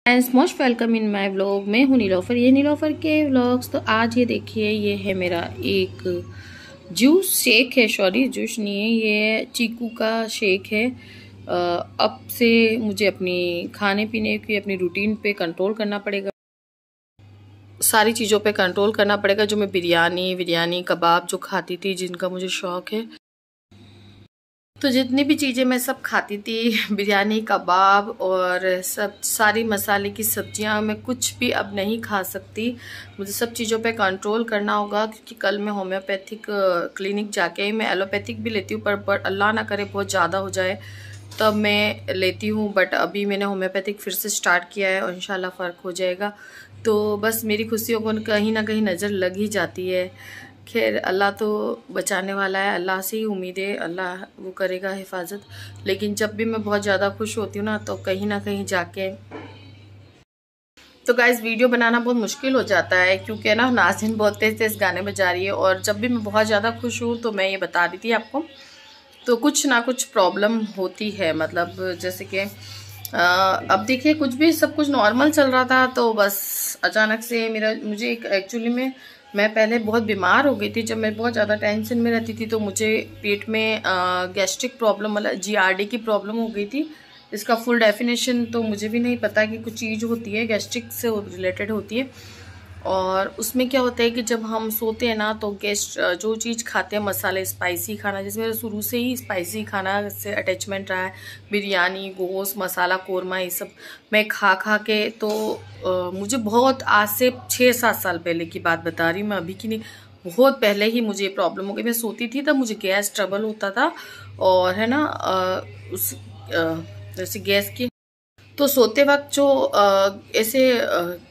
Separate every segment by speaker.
Speaker 1: Friends most welcome in my vlog. मैं हूँ नीलोफर, ये नीलोफर के व्लॉग्स। तो आज ये देखिए, ये है मेरा एक जूस शेक है, सॉरी जूस नहीं है, ये चीकू का शेक है। अब से मुझे अपनी खाने पीने की अपनी रूटीन पे कंट्रोल करना पड़ेगा, सारी चीज़ों पे कंट्रोल करना पड़ेगा। जो मैं बिरयानी कबाब जो खाती थी, जिनका मुझे शौक है, तो जितनी भी चीज़ें मैं सब खाती थी, बिरयानी कबाब और सब सारी मसाले की सब्जियां, मैं कुछ भी अब नहीं खा सकती। मुझे सब चीज़ों पे कंट्रोल करना होगा, क्योंकि कल मैं होम्योपैथिक क्लिनिक जाके, मैं एलोपैथिक भी लेती हूँ पर अल्लाह ना करे बहुत ज़्यादा हो जाए तब मैं लेती हूँ। बट अभी मैंने होम्योपैथिक फिर से स्टार्ट किया है और इंशाल्लाह फ़र्क हो जाएगा। तो बस मेरी खुशियों को कहीं ना कहीं नज़र लग ही जाती है। खैर अल्लाह तो बचाने वाला है, अल्लाह से ही उम्मीद है, अल्लाह वो करेगा हिफाजत। लेकिन जब भी मैं बहुत ज़्यादा खुश होती हूँ ना, तो कहीं ना कहीं जाके तो गाइस वीडियो बनाना बहुत मुश्किल हो जाता है, क्योंकि ना नाज़रीन बहुत तेज़ तेज़ गाने बजा रही है। और जब भी मैं बहुत ज़्यादा खुश हूँ, तो मैं ये बता रही थी आपको, तो कुछ ना कुछ प्रॉब्लम होती है। मतलब जैसे कि अब देखिए, कुछ भी सब कुछ नॉर्मल चल रहा था, तो बस अचानक से मुझे एक्चुअली में मैं पहले बहुत बीमार हो गई थी। जब मैं बहुत ज़्यादा टेंशन में रहती थी, तो मुझे पेट में गैस्ट्रिक प्रॉब्लम, मतलब जीआरडी की प्रॉब्लम हो गई थी। इसका फुल डेफिनेशन तो मुझे भी नहीं पता, कि कुछ चीज़ होती है गैस्ट्रिक से रिलेटेड होती है। और उसमें क्या होता है कि जब हम सोते हैं ना, तो जो चीज़ खाते हैं, मसाले स्पाइसी खाना, जैसे मेरा शुरू से ही स्पाइसी खाना से अटैचमेंट रहा है। बिरयानी, गोश्त, मसाला कोरमा, ये सब मैं खा खा के, तो मुझे बहुत, आज से 6-7 साल पहले की बात बता रही हूँ मैं, अभी की नहीं, बहुत पहले ही मुझे प्रॉब्लम हो गई। मैं सोती थी तब मुझे गैस ट्रबल होता था, और है ना जैसे गैस की, तो सोते वक्त जो ऐसे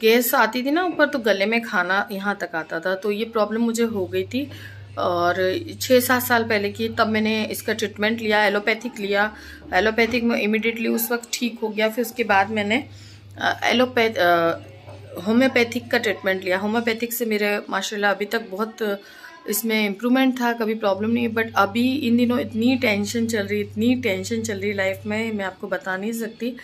Speaker 1: गैस आती थी ना ऊपर, तो गले में खाना यहाँ तक आता था। तो ये प्रॉब्लम मुझे हो गई थी, और 6-7 साल पहले की। तब मैंने इसका ट्रीटमेंट लिया, एलोपैथिक लिया। एलोपैथिक में इमिडिएटली उस वक्त ठीक हो गया। फिर उसके बाद मैंने होम्योपैथिक का ट्रीटमेंट लिया। होम्योपैथिक से मेरे माशाल्लाह अभी तक बहुत इसमें इम्प्रूवमेंट था, कभी प्रॉब्लम नहीं है। बट अभी इन दिनों इतनी टेंशन चल रही लाइफ में, मैं आपको बता नहीं सकती।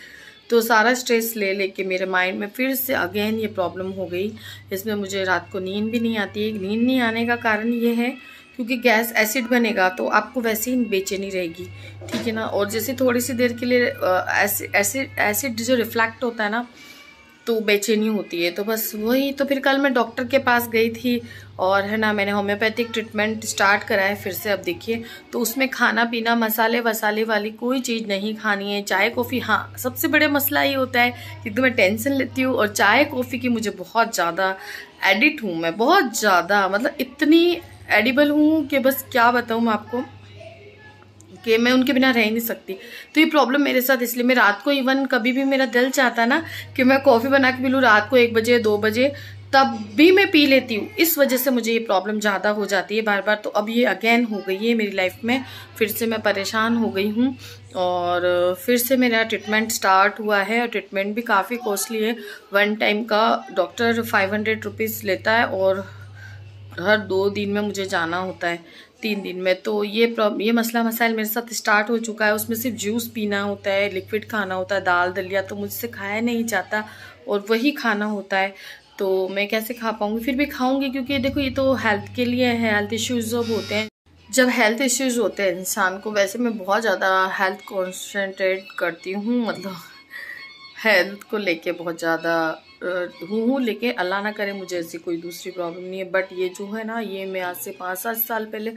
Speaker 1: तो सारा स्ट्रेस ले लेके मेरे माइंड में फिर से अगेन ये प्रॉब्लम हो गई। इसमें मुझे रात को नींद भी नहीं आती है। नींद नहीं आने का कारण ये है, क्योंकि गैस एसिड बनेगा, तो आपको वैसे ही बेचैनी रहेगी, ठीक है ना। और जैसे थोड़ी सी देर के लिए एसिड जो रिफ्लेक्ट होता है ना, तो बेचैनी होती है। तो बस वही, तो फिर कल मैं डॉक्टर के पास गई थी, और है ना मैंने होम्योपैथिक ट्रीटमेंट स्टार्ट करा है फिर से। अब देखिए, तो उसमें खाना पीना मसाले वसाले वाली कोई चीज़ नहीं खानी है। चाय कॉफ़ी, हाँ सबसे बड़े मसला ये होता है कि तो मैं टेंशन लेती हूँ, और चाय कॉफ़ी की मुझे बहुत ज़्यादा एडिक्ट हूँ मैं, बहुत ज़्यादा, मतलब इतनी एडिबल हूँ कि बस क्या बताऊँ मैं आपको, कि मैं उनके बिना रह ही नहीं सकती। तो ये प्रॉब्लम मेरे साथ, इसलिए मैं रात को इवन कभी भी मेरा दिल चाहता ना कि मैं कॉफ़ी बना के पी लूँ रात को 1 बजे 2 बजे, तब भी मैं पी लेती हूँ। इस वजह से मुझे ये प्रॉब्लम ज़्यादा हो जाती है बार बार। तो अब ये अगेन हो गई है मेरी लाइफ में, फिर से मैं परेशान हो गई हूँ। और फिर से मेरा ट्रीटमेंट स्टार्ट हुआ है, और ट्रीटमेंट भी काफ़ी कॉस्टली है। 1 टाइम का डॉक्टर 500 रुपीज़ लेता है, और हर 2 दिन में मुझे जाना होता है, 3 दिन में। तो ये मसला मसाइल मेरे साथ स्टार्ट हो चुका है। उसमें सिर्फ जूस पीना होता है, लिक्विड खाना होता है, दाल दलिया तो मुझसे खाया नहीं जाता, और वही खाना होता है। तो मैं कैसे खा पाऊंगी, फिर भी खाऊंगी, क्योंकि देखो ये तो हेल्थ के लिए है। हेल्थ इश्यूज जब होते हैं, जब हेल्थ इश्यूज होते हैं इंसान को, वैसे मैं बहुत ज़्यादा हेल्थ कॉन्सेंट्रेट करती हूँ, मतलब हेल्थ को लेके बहुत ज़्यादा हूँ। लेकिन अल्लाह ना करे मुझे ऐसी कोई दूसरी प्रॉब्लम नहीं है। बट ये जो है ना, ये मैं आज से 5-7 साल पहले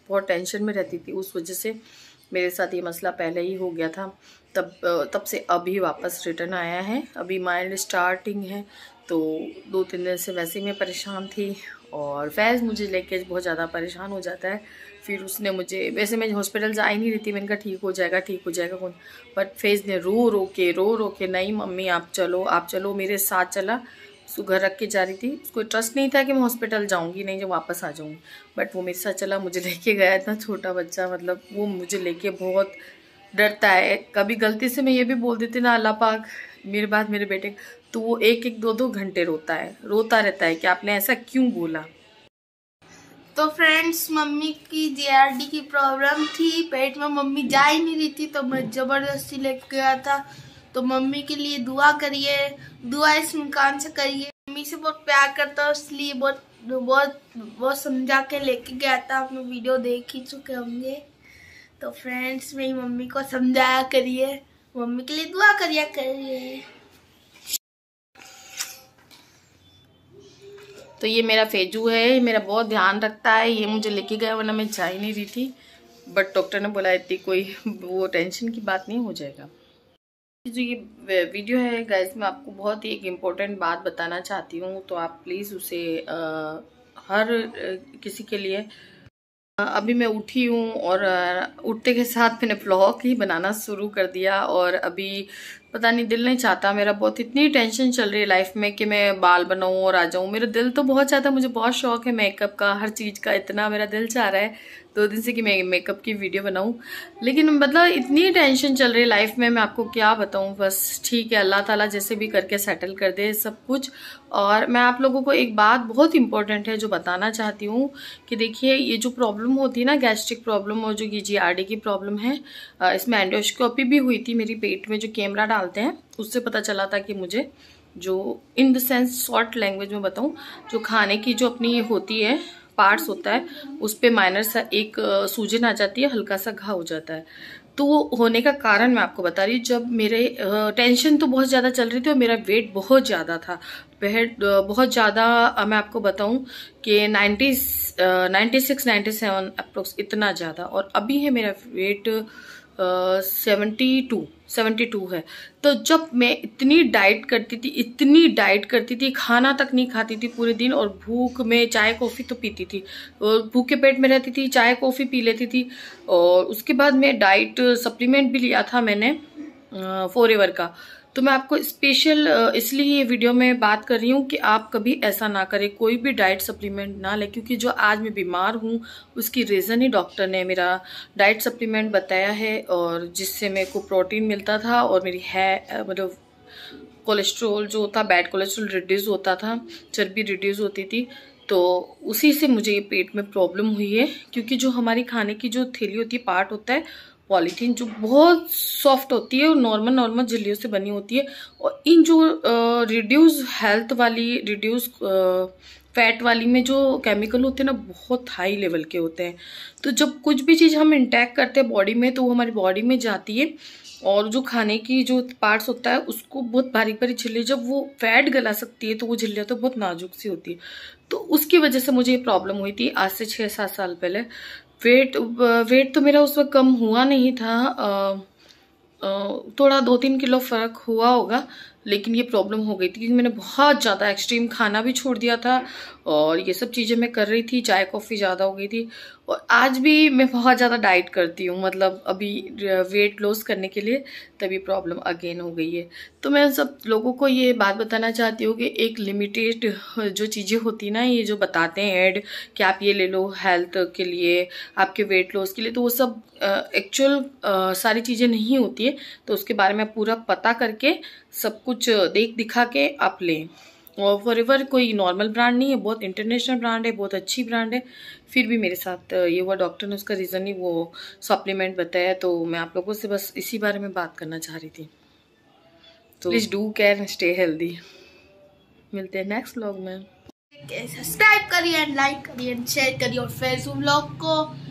Speaker 1: बहुत टेंशन में रहती थी, उस वजह से मेरे साथ ये मसला पहले ही हो गया था। तब से अभी वापस रिटर्न आया है। अभी माइल्ड स्टार्टिंग है, तो 2-3 दिन से वैसे ही मैं परेशान थी, और फैज़ मुझे लेके बहुत ज़्यादा परेशान हो जाता है। फिर उसने मुझे, वैसे मैं हॉस्पिटल जा ही नहीं रही थी, मैंने कहा ठीक हो जाएगा कौन, बट फैज़ ने रो रो के नहीं मम्मी आप चलो मेरे साथ चला। उसको घर रख के जा रही थी, उसको ट्रस्ट नहीं था कि मैं हॉस्पिटल जाऊंगी नहीं, जब वापस आ जाऊंगी। बट वो मेरे साथ चला, मुझे लेके गया। इतना छोटा बच्चा, मतलब वो मुझे लेके बहुत डरता है। कभी गलती से मैं ये भी बोल देती ना अल्लाह पाक मेरे बाद मेरे बेटे, तो वो 1-2 घंटे रोता रहता है कि आपने ऐसा क्यों बोला।
Speaker 2: तो फ्रेंड्स, मम्मी की जीआरडी की प्रॉब्लम थी, पेट में मम्मी जा ही नहीं रही थी, तो मैं जबरदस्ती लेके गया था। तो मम्मी के लिए दुआ करिए, दुआ इस मुकान से करिए। मम्मी से बहुत प्यार करता हूँ, इसलिए बहुत बहुत बहुत समझा के लेके गया था। आप लोग वीडियो देख ही चुके होंगे। तो फ्रेंड्स, मेरी मम्मी को समझाया करिए, मम्मी के लिए दुआ करिए।
Speaker 1: तो ये मेरा फेजू है, मेरा बहुत ध्यान रखता है। ये मुझे लेके गया, वरना मैं जा ही नहीं रही थी, बट डॉक्टर ने बोला इतनी कोई वो टेंशन की बात नहीं, हो जाएगा। जो ये वीडियो है गाइस, मैं आपको बहुत ही एक इम्पोर्टेंट बात बताना चाहती हूँ, तो आप प्लीज़ उसे हर किसी के लिए। अभी मैं उठी हूँ और उठते के साथ मैंने व्लॉग ही बनाना शुरू कर दिया, और अभी पता नहीं दिल नहीं चाहता मेरा, बहुत इतनी टेंशन चल रही है लाइफ में कि मैं बाल बनाऊँ और आ जाऊँ। मेरा दिल तो बहुत चाहता है, मुझे बहुत शौक है मेकअप का, हर चीज़ का, इतना मेरा दिल चाह रहा है 2 दिन से कि मैं मेकअप की वीडियो बनाऊँ, लेकिन मतलब इतनी टेंशन चल रही है लाइफ में, मैं आपको क्या बताऊँ। बस ठीक है, अल्लाह ताला जैसे भी करके सेटल कर दे सब कुछ। और मैं आप लोगों को एक बात बहुत इंपॉर्टेंट है जो बताना चाहती हूँ कि देखिए, ये जो प्रॉब्लम होती है ना, गैस्ट्रिक प्रॉब्लम और जो ये GERD की प्रॉब्लम है, इसमें एंडोस्कोपी भी हुई थी मेरी पेट में, जो कैमरा डालते हैं उससे पता चला था कि मुझे, जो in the sense short language में बताऊं, जो खाने की जो अपनी होती है पार्ट्स होता है, उस पे माइनर सा एक सूजन आ जाती है, हल्का सा घाव हो जाता है। तो वो होने का कारण मैं आपको बता रही हूँ, जब मेरे टेंशन तो बहुत ज़्यादा चल रही थी और मेरा वेट बहुत ज़्यादा था, वेट बहुत ज़्यादा, मैं आपको बताऊं कि 96-97 अप्रोक्स, इतना ज़्यादा। और अभी है मेरा वेट 72 है। तो जब मैं इतनी डाइट करती थी, खाना तक नहीं खाती थी पूरे दिन, और भूख में चाय कॉफ़ी तो पीती थी, और भूखे पेट में रहती थी, चाय कॉफ़ी पी लेती थी। और उसके बाद मैं डाइट सप्लीमेंट भी लिया था मैंने फॉरएवर का। तो मैं आपको स्पेशल इसलिए ये वीडियो में बात कर रही हूँ कि आप कभी ऐसा ना करें, कोई भी डाइट सप्लीमेंट ना लें, क्योंकि जो आज मैं बीमार हूँ उसकी रीज़न ही डॉक्टर ने मेरा डाइट सप्लीमेंट बताया है, और जिससे मेरे को प्रोटीन मिलता था और मेरी मतलब कोलेस्ट्रोल जो था, बैड कोलेस्ट्रोल रिड्यूस होता था, चर्बी रिड्यूस होती थी। तो उसी से मुझे ये पेट में प्रॉब्लम हुई है, क्योंकि जो हमारी खाने की जो थैली होती है, पार्ट होता है पॉलीथीन, जो बहुत सॉफ्ट होती है और नॉर्मल झिल्लियों से बनी होती है, और इन जो रिड्यूस हेल्थ वाली, रिड्यूस फैट वाली में जो केमिकल होते हैं ना, बहुत हाई लेवल के होते हैं। तो जब कुछ भी चीज़ हम इंटेक करते हैं बॉडी में, तो वो हमारी बॉडी में जाती है, और जो खाने की जो पार्ट्स होता है उसको बहुत बारीक बारीक झिल्ली, जब वो फैट गला सकती है तो वो झिल्लियाँ तो बहुत नाजुक सी होती है। तो उसकी वजह से मुझे ये प्रॉब्लम हुई थी आज से 6-7 साल पहले। वेट तो मेरा उस वक्त कम हुआ नहीं था, थोड़ा 2-3 किलो फर्क हुआ होगा, लेकिन ये प्रॉब्लम हो गई थी क्योंकि मैंने बहुत ज़्यादा एक्सट्रीम खाना भी छोड़ दिया था, और ये सब चीज़ें मैं कर रही थी, चाय कॉफ़ी ज़्यादा हो गई थी। और आज भी मैं बहुत ज़्यादा डाइट करती हूँ, मतलब अभी वेट लॉस करने के लिए, तभी प्रॉब्लम अगेन हो गई है। तो मैं सब लोगों को ये बात बताना चाहती हूँ कि एक लिमिटेड जो चीज़ें होती ना, ये जो बताते हैं ऐड कि आप ये ले लो हेल्थ के लिए, आपके वेट लॉस के लिए, तो वो सब एक्चुअल सारी चीज़ें नहीं होती है। तो उसके बारे में पूरा पता करके सब कुछ देख दिखा के आप लें। और फॉरएवर कोई नॉर्मल ब्रांड नहीं है, बहुत इंटरनेशनल ब्रांड है, बहुत अच्छी ब्रांड है। फिर भी मेरे साथ ये हुआ, डॉक्टर ने उसका रीज़न ही वो सप्लीमेंट बताया, तो मैं आप लोगों से बस इसी बारे में बात करना चाह रही थी। तो please do care and stay healthy. मिलते हैं नेक्स्ट व्लॉग में।
Speaker 2: सब्सक्राइब करिए, लाइक करिए, शेयर करिए, और फेसबुक व्लॉग को